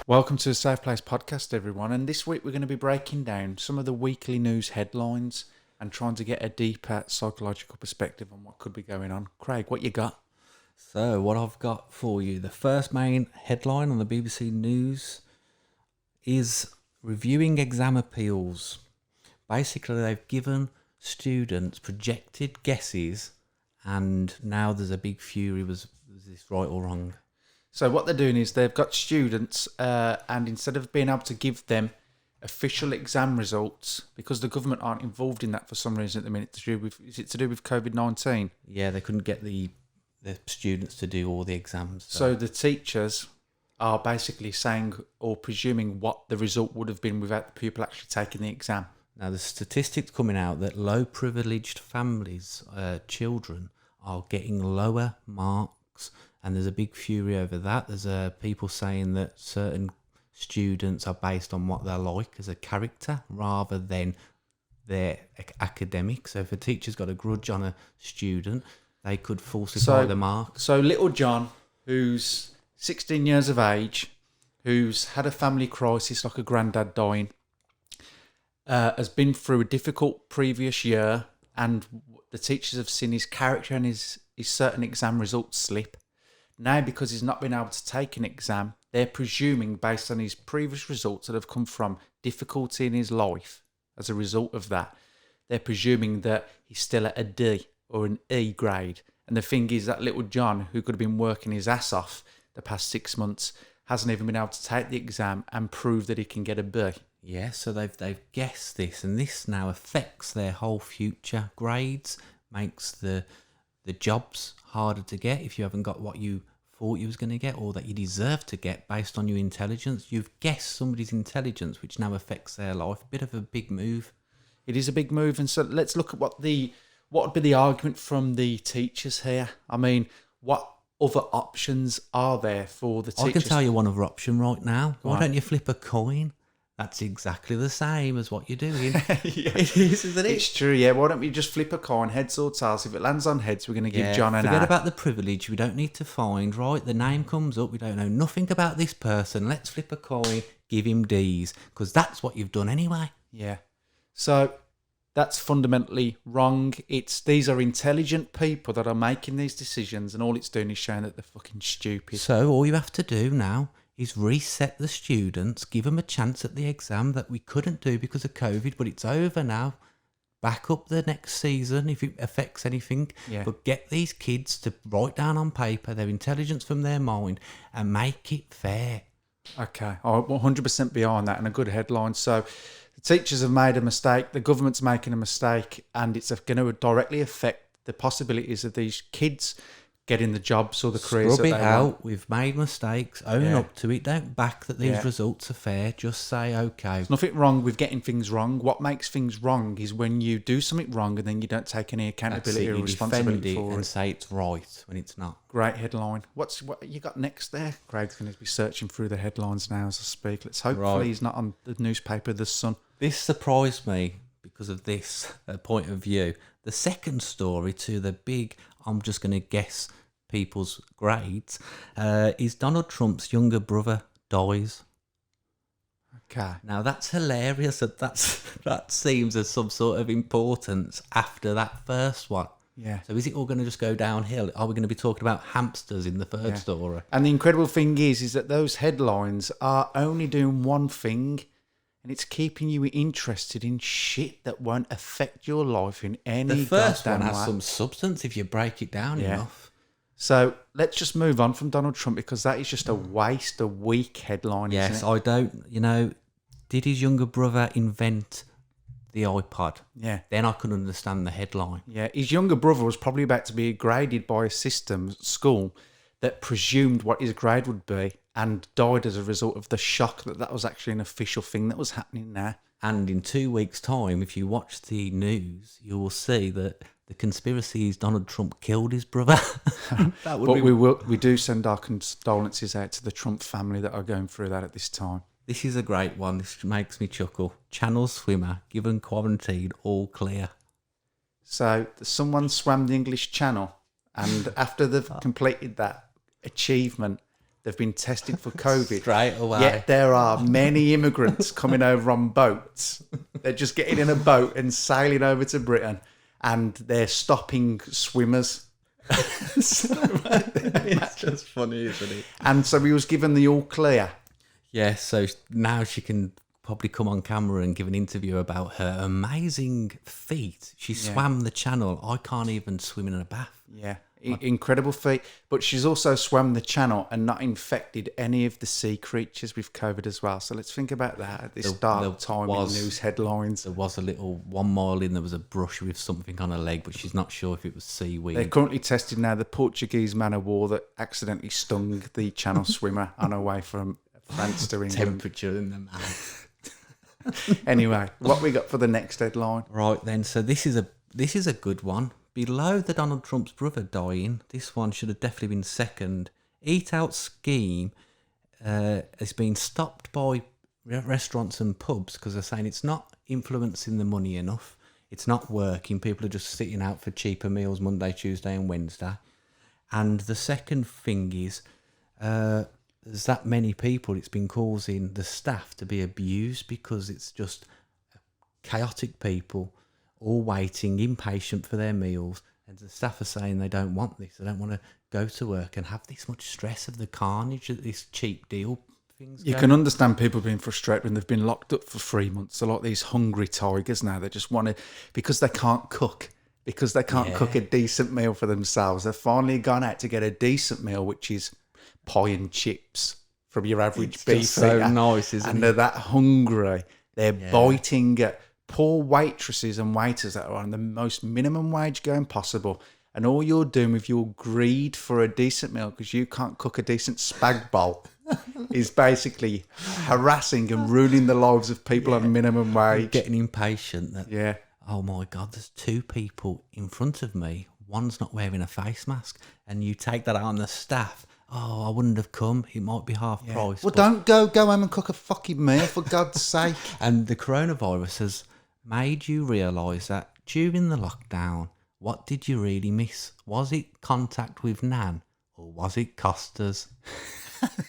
Welcome to the Safe Place podcast, everyone. And this week we're going to be breaking down some of the weekly news headlines and trying to get a deeper psychological perspective on what could be going on. Craig, what you got? So what I've got for you, the first main headline on the BBC News is reviewing exam appeals. Basically, they've given students projected guesses, and now there's a big fury. Was this right or wrong? So what they're doing is they've got students and instead of being able to give them official exam results, because the government aren't involved in that for some reason at the minute, is it to do with COVID-19? Yeah, they couldn't get the students to do all the exams. So the teachers are basically saying or presuming what the result would have been without the pupil actually taking the exam. Now, the statistics coming out that low privileged families, children, are getting lower marks, and there's a big fury over that. There's people saying that certain students are based on what they're like as a character rather than their academics. So if a teacher's got a grudge on a student, they could falsify the marks. So little John, who's 16 years of age, who's had a family crisis like a granddad dying, has been through a difficult previous year, and the teachers have seen his character and his certain exam results slip. Now, because he's not been able to take an exam, they're presuming, based on his previous results that have come from difficulty in his life as a result of that, they're presuming that he's still at a D or an E grade. And the thing is that little John, who could have been working his ass off the past 6 months, hasn't even been able to take the exam and prove that he can get a B. Yeah, so they've guessed this, and this now affects their whole future grades, makes the jobs harder to get if you haven't got what you thought you was going to get or that you deserve to get based on your intelligence. You've guessed somebody's intelligence, which now affects their life. Bit of a big move. It is a big move, and so let's look at what would be the argument from the teachers here. I mean, what other options are there for the teachers? I can tell you one other option right now. Why don't you flip a coin? That's exactly the same as what you're doing. Yeah. It is, isn't it? It's true, yeah. Why don't we just flip a coin, heads or tails? If it lands on heads, we're going to give John an A. Forget about the privilege. We don't need to find, right? The name comes up. We don't know nothing about this person. Let's flip a coin, give him D's, because that's what you've done anyway. Yeah. So that's fundamentally wrong. These are intelligent people that are making these decisions, and all it's doing is showing that they're fucking stupid. So all you have to do now is reset the students, give them a chance at the exam that we couldn't do because of COVID, but it's over now. Back up the next season if it affects anything. Yeah. But get these kids to write down on paper their intelligence from their mind and make it fair. Okay, I'm 100% behind that, and a good headline. So the teachers have made a mistake, the government's making a mistake, and it's going to directly affect the possibilities of these kids getting the jobs or the careers Scrub that it they out. want. We've made mistakes. Own up to it. Don't back that these results are fair. Just say, okay. There's nothing wrong with getting things wrong. What makes things wrong is when you do something wrong and then you don't take any accountability or responsibility for it. And say it's right when it's not. Great headline. What you got next there? Craig's going to be searching through the headlines now as I speak. Let's hopefully he's not on the newspaper The Sun. This surprised me because of this point of view. The second story to the big, I'm just going to guess people's grades, is Donald Trump's younger brother dies. Okay. Now that's hilarious. That seems as some sort of importance after that first one. Yeah. So is it all going to just go downhill? Are we going to be talking about hamsters in the third story? And the incredible thing is that those headlines are only doing one thing, and it's keeping you interested in shit that won't affect your life in any The first one has way. some substance if you break it down enough. So let's just move on from Donald Trump, because that is just a waste, a weak headline. Yes, isn't it? I don't, did his younger brother invent the iPod? Yeah. Then I could understand the headline. Yeah, his younger brother was probably about to be graded by a system at school that presumed what his grade would be and died as a result of the shock that was actually an official thing that was happening there. And in 2 weeks' time, if you watch the news, you will see that the conspiracy is Donald Trump killed his brother. But we do send our condolences out to the Trump family that are going through that at this time. This is a great one. This makes me chuckle. Channel swimmer given quarantine all clear. So someone swam the English Channel, and after they've completed that achievement, they've been tested for COVID. Straight away. Yet there are many immigrants coming over on boats. They're just getting in a boat and sailing over to Britain, and they're stopping swimmers. It's just funny, isn't it? And so he was given the all clear. Yeah, so now she can probably come on camera and give an interview about her amazing feat. She swam the channel. I can't even swim in a bath. Yeah, incredible feat. But she's also swam the channel and not infected any of the sea creatures with COVID as well. So let's think about that at this dark time in news headlines. There was a little 1 mile in, there was a brush with something on her leg, but she's not sure if it was seaweed. They're currently testing now the Portuguese man of war that accidentally stung the channel swimmer on her way from France to England. Temperature in the mouth. Anyway, what we got for the next headline? Right then, so this is a good one. Below the Donald Trump's brother dying, this one should have definitely been second. Eat Out scheme has been stopped by restaurants and pubs because they're saying it's not influencing the money enough. It's not working. People are just sitting out for cheaper meals Monday, Tuesday and Wednesday. And the second thing is there's that many people, it's been causing the staff to be abused because it's just chaotic people all waiting, impatient for their meals, and the staff are saying they don't want this. They don't want to go to work and have this much stress of the carnage that this cheap deal things. You can understand people being frustrated when they've been locked up for 3 months. A lot of these hungry tigers now, they just want to, because they can't cook. Because they can't cook a decent meal for themselves. They've finally gone out to get a decent meal, which is pie and chips from your average It's beef just so eater. nice, isn't and it? they're that hungry. They're biting at poor waitresses and waiters that are on the most minimum wage going possible. And all you're doing with your greed for a decent meal because you can't cook a decent spag bowl is basically harassing and ruining the lives of people on minimum wage. Getting impatient that, Yeah. oh my God, there's 2 people in front of me. One's not wearing a face mask. And you take that out on the staff. Oh, I wouldn't have come. It might be half price. Well, but- don't go home and cook a fucking meal, for God's sake. And the coronavirus has made you realise that during the lockdown, what did you really miss? Was it contact with Nan or was it Costas?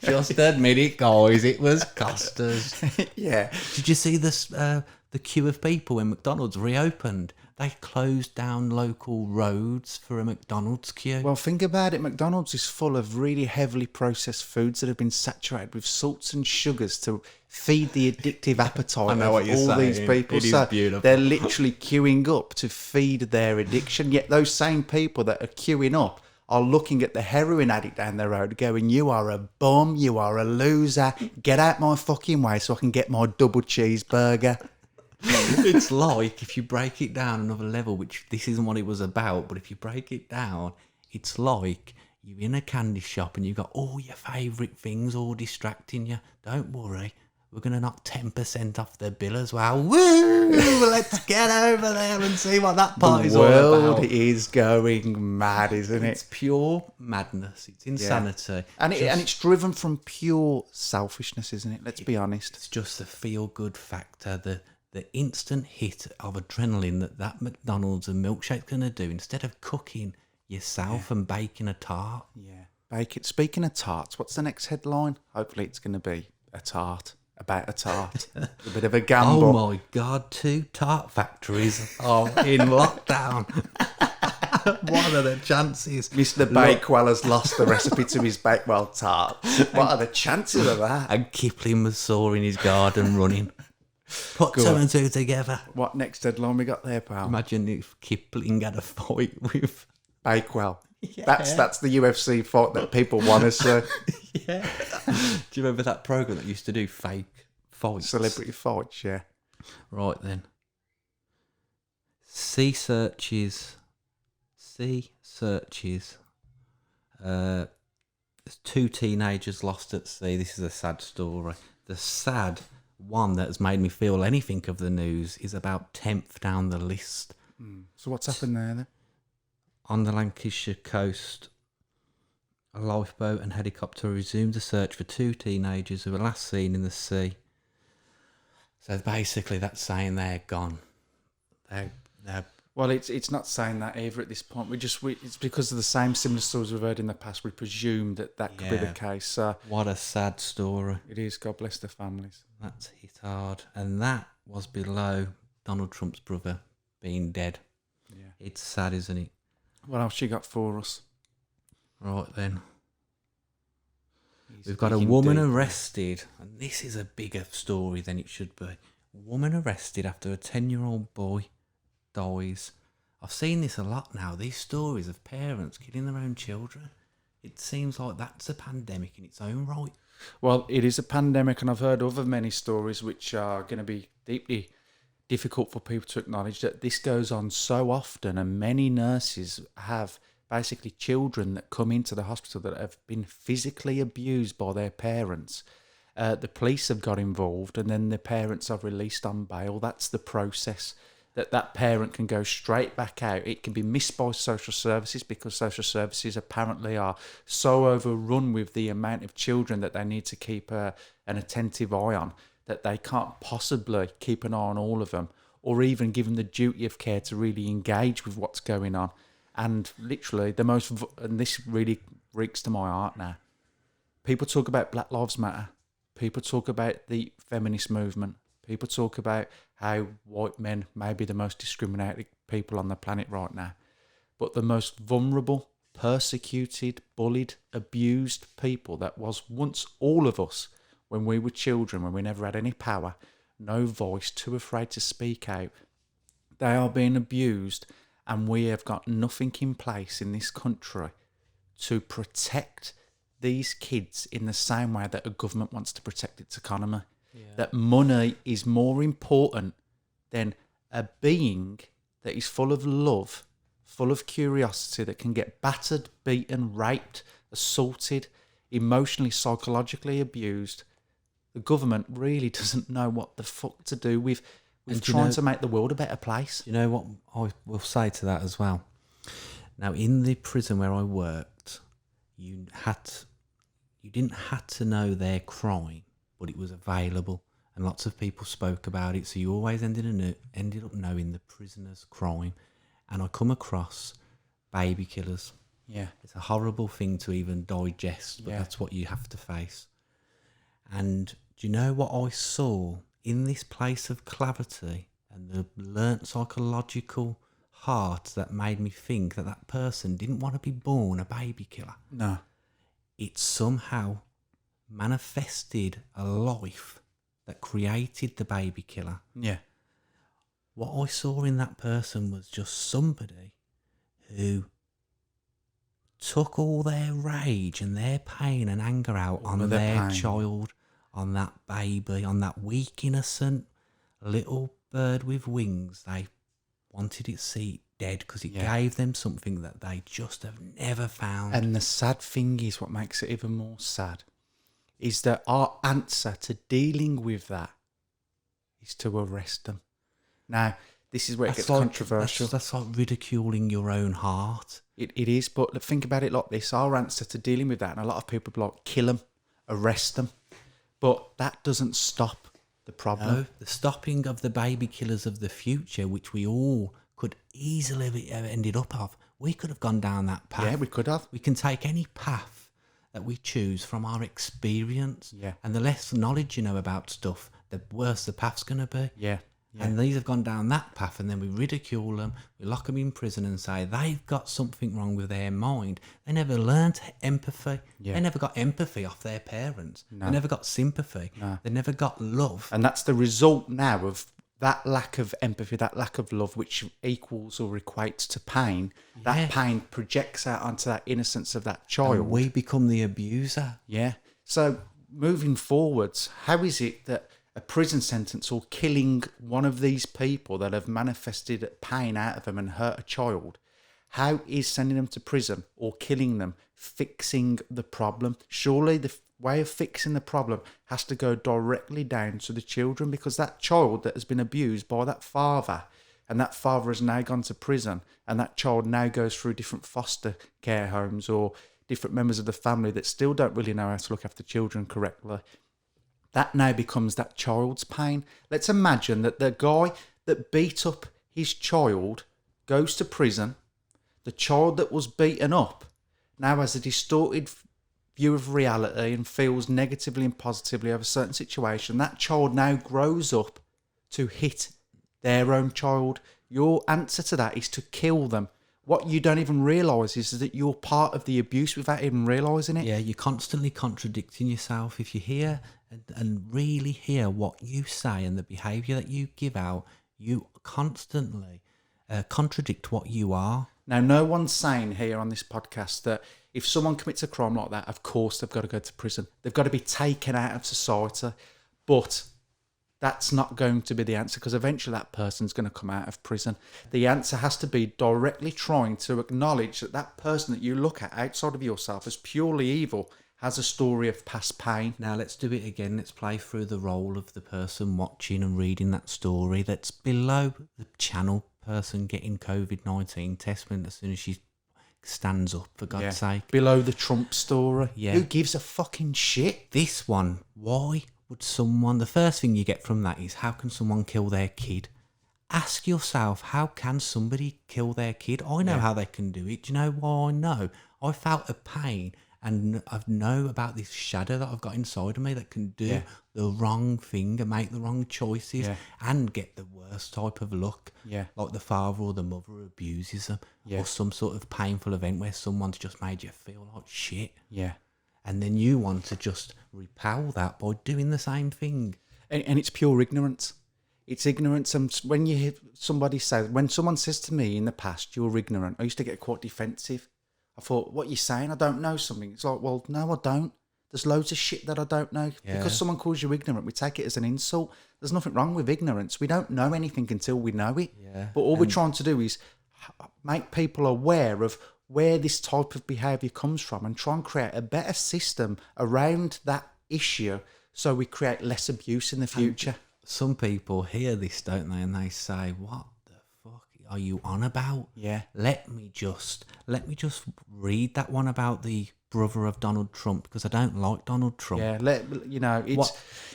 Just admit it, guys. It was Costas. Yeah. Did you see this? The queue of people when McDonald's reopened? They closed down local roads for a McDonald's queue. Well, think about it. McDonald's is full of really heavily processed foods that have been saturated with salts and sugars to feed the addictive appetite I know of what you're all these saying. people. It is So beautiful. they're literally queuing up to feed their addiction. Yet those same people that are queuing up are looking at the heroin addict down the road going, you are a bum, you are a loser, get out my fucking way so I can get my double cheeseburger. It's like, if you break it down another level, which this isn't what it was about, but if you break it down, it's like you're in a candy shop and you've got all your favourite things all distracting you. Don't worry, we're going to knock 10% off the bill as well. Woo! Let's get over there and see what that party's The all world about. is going mad, isn't It's it? pure madness. It's insanity. And it's driven from pure selfishness, isn't it? Let's be honest. It's just the feel-good factor, the instant hit of adrenaline that McDonald's and milkshake's going to do instead of cooking yourself and baking a tart. Yeah. Bacon. Speaking of tarts, what's the next headline? Hopefully it's going to be a tart. About a tart. A bit of a gamble. Oh my God, 2 tart factories are in lockdown. What are the chances? Mr. Bakewell has lost the recipe to his Bakewell tarts. What are the chances of that? And Kipling was saw in his garden running. Put 2 and 2 together. What next headline we got there, pal? Imagine if Kipling had a fight with... Bakewell. That's the UFC fight that people want to see. Yeah. Do you remember that program that used to do fake fights? Celebrity fights, yeah. Right then. Sea searches. There's 2 teenagers lost at sea. This is a sad story. The sad one that has made me feel anything of the news is about 10th down the list. So what's happened there then? On the Lancashire coast, a lifeboat and helicopter resumed the search for 2 teenagers who were last seen in the sea So basically, that's saying they're gone. They're Well, it's not saying that either at this point. It's because of the same similar stories we've heard in the past. We presume that could be the Yeah. case. What a sad story. It is. God bless the families. That's hit hard. And that was below Donald Trump's brother being dead. Yeah. It's sad, isn't it? What else you got for us? Right then. He's We've got a digging woman deep. arrested, and this is a bigger story than it should be. Woman arrested after a 10-year-old boy dies. I've seen this a lot now, these stories of parents killing their own children. It seems like that's a pandemic in its own right. Well, it is a pandemic, and I've heard other many stories which are going to be deeply difficult for people to acknowledge, that this goes on so often, and many nurses have basically children that come into the hospital that have been physically abused by their parents. The police have got involved, and then the parents are released on bail. That's the process. That parent can go straight back out. It can be missed by social services, because social services apparently are so overrun with the amount of children that they need to keep an attentive eye on, that they can't possibly keep an eye on all of them, or even give them the duty of care to really engage with what's going on. And literally and this really reeks to my heart now, people talk about Black Lives Matter, people talk about the feminist movement, people talk about how white men may be the most discriminated people on the planet right now. But the most vulnerable, persecuted, bullied, abused people that was once all of us when we were children, when we never had any power, no voice, too afraid to speak out, they are being abused, and we have got nothing in place in this country to protect these kids in the same way that a government wants to protect its economy. Yeah. That money is more important than a being that is full of love, full of curiosity, that can get battered, beaten, raped, assaulted, emotionally, psychologically abused. The government really doesn't know what the fuck to do with trying to make the world a better place. You know what I will say to that as well? Now, in the prison where I worked, you didn't have to know their crime, but it was available, and lots of people spoke about it. So you always ended up knowing the prisoner's crime. And I come across baby killers. Yeah, it's a horrible thing to even digest, but that's what you have to face. And do you know what I saw in this place of clarity and the learnt psychological heart that made me think that person didn't want to be born a baby killer? No. It somehow manifested a life that created the baby killer. Yeah. What I saw in that person was just somebody who took all their rage and their pain and anger out on their child, on that baby, on that weak, innocent little bird with wings. They wanted it to see it dead because it gave them something that they just have never found. And the sad thing is, what makes it even more sad, is that our answer to dealing with that is to arrest them. Now, this is where it gets controversial. That's like ridiculing your own heart. It is, but think about it like this. Our answer to dealing with that, and a lot of people be like, kill them, arrest them. But that doesn't stop the problem. No, the stopping of the baby killers of the future, which we all could easily have ended up of. We could have gone down that path. Yeah, we could have. We can take any path that we choose from our experience. Yeah. And the less knowledge you know about stuff, the worse the path's going to be. Yeah. Yeah. And these have gone down that path, and then we ridicule them, we lock them in prison and say they've got something wrong with their mind. They never learned empathy. Yeah. They never got empathy off their parents. No. They never got sympathy. No. They never got love. And that's the result now of that lack of empathy, that lack of love, which equals or equates to pain. That pain projects out onto that innocence of that child. And we become the abuser. Yeah. So moving forwards, how is it that a prison sentence or killing one of these people that have manifested pain out of them and hurt a child, how is sending them to prison or killing them fixing the problem? Surely the way of fixing the problem has to go directly down to the children, because that child that has been abused by that father, and that father has now gone to prison, and that child now goes through different foster care homes or different members of the family that still don't really know how to look after children correctly. that now becomes that child's pain. Let's imagine that the guy that beat up his child goes to prison. The child that was beaten up now has a distorted view of reality and feels negatively and positively over a certain situation. That child now grows up to hit their own child. Your answer to that is to kill them. What you don't even realise is that you're part of the abuse without even realising it. Yeah, you're constantly contradicting yourself. If you hear and really hear what you say and the behaviour that you give out, you constantly contradict what you are. Now, no one's saying here on this podcast that if someone commits a crime like that, of course they've got to go to prison. They've got to be taken out of society. But that's not going to be the answer, because eventually that person's going to come out of prison. The answer has to be directly trying to acknowledge that that person that you look at outside of yourself as purely evil has a story of past pain. Now let's do it again. Let's play through the role of the person watching and reading that story that's below the channel person getting COVID-19 test when as soon as she stands up, for God's sake. Below the Trump story. Yeah. Who gives a fucking shit? This one, why would someone, the first thing you get from that is, how can someone kill their kid? Ask yourself, how can somebody kill their kid? I know how they can do it. Do you know why I know? I felt a pain and I know about this shadow that I've got inside of me that can do the wrong thing and make the wrong choices and get the worst type of luck. Yeah. Like the father or the mother who abuses them, or some sort of painful event where someone's just made you feel like shit. Yeah. And then you want to just repel that by doing the same thing. And it's pure ignorance. It's ignorance. And when you hear somebody say, when someone says to me in the past, you're ignorant, I used to get quite defensive. I thought, what are you saying? I don't know something. It's like, well, no, I don't. There's loads of shit that I don't know. Yeah. Because someone calls you ignorant, we take it as an insult. There's nothing wrong with ignorance. We don't know anything until we know it. Yeah. But all we're trying to do is make people aware of where this type of behaviour comes from and try and create a better system around that issue so we create less abuse in the future. Some people hear this, don't they? And they say, what the fuck are you on about? Yeah. Let me just read that one about the brother of Donald Trump, because I don't like Donald Trump. Yeah, it's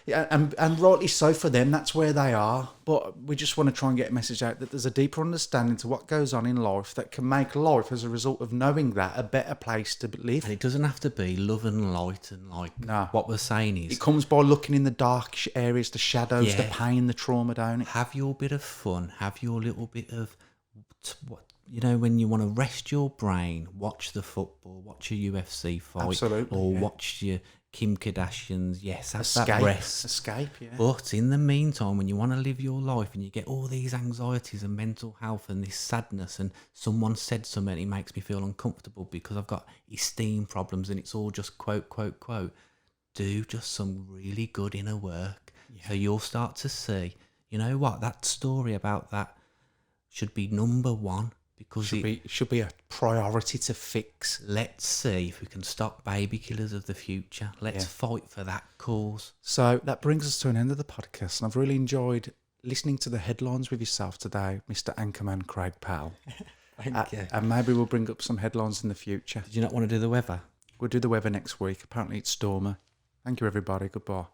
and rightly so for them. That's where they are. But we just want to try and get a message out that there's a deeper understanding to what goes on in life that can make life, as a result of knowing that, a better place to live. And it doesn't have to be love and light and what we're saying is, it comes by looking in the dark areas, the shadows, the Yeah. pain, the trauma, don't it? have your bit of fun, have your little bit of what. You know, when you want to rest your brain, watch the football, watch a UFC fight, Absolutely, or yeah. watch your Kim Kardashians. Yes, have Escape, that rest. escape, yeah. But in the meantime, when you want to live your life and you get all these anxieties and mental health and this sadness, and someone said something, it makes me feel uncomfortable because I've got esteem problems and it's all just quote, quote, quote, do just some really good inner work. Yeah. So you'll start to see, you know what, that story about that should be number one. Because it should be a priority to fix. Let's see if we can stop baby killers of the future. Let's fight for that cause. So that brings us to an end of the podcast, and I've really enjoyed listening to the headlines with yourself today, Mr. Anchorman Craig Powell. Thank you. And maybe we'll bring up some headlines in the future. Did you not want to do the weather? We'll do the weather next week. Apparently it's stormy. Thank you, everybody. Goodbye.